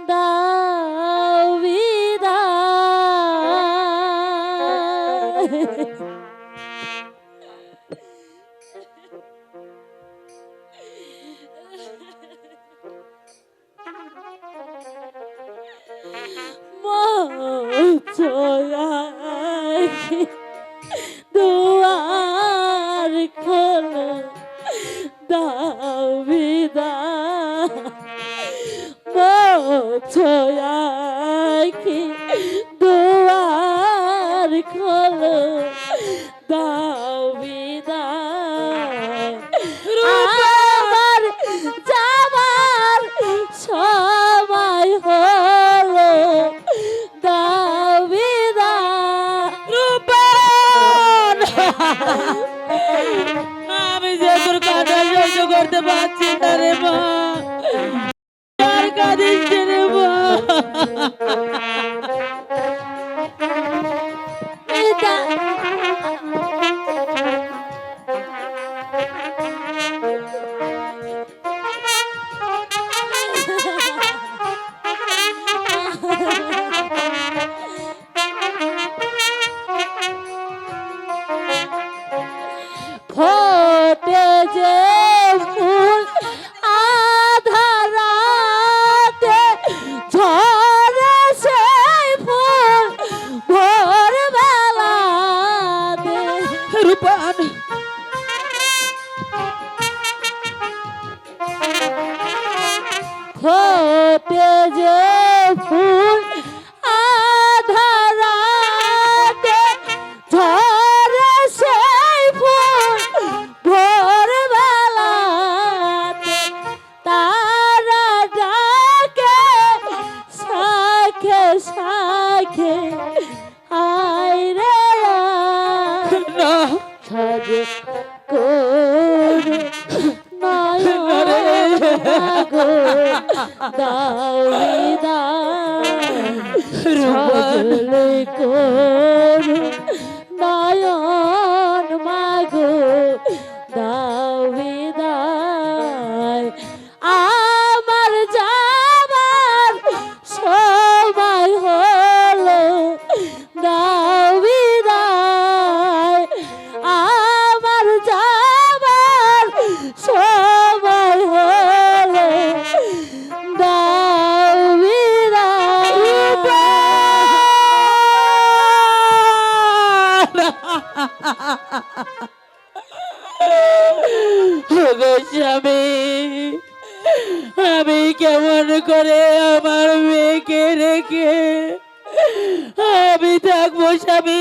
দাও বিদায়। দুয়ার খোলো দাও বিদায়। মোছয়াকি দুয়ার খোলো দাও বিদায়। আমার যাবার সময় হলো দাও বিদায়। রূপন আমি যে তোর কথা সহ্য করতে পারছি না রে মা, আর কাঁদিস রে মা। ফোটে যে ফুল আধারাতে ঝরে সেই ফুল ভোরবেলাতে। রূপন ফোটে যে ফুল আধারাতে ঝরে সেই ফুল ভোরবেলাতে। তারা ডাকে শাখে শাখে আয় রে সাজে করে নয়ন গো দাও বিদায়। সাজলে করে নয়ন মাগো দাও বিদায়। আমার যাবার সময় হলো দাও বিদায়। আমার যাবার সময় হলো দাও বিদায়। স্বামী, আমি কেমন করে আমার মেয়েকে রেখে আমি থাকবো স্বামী?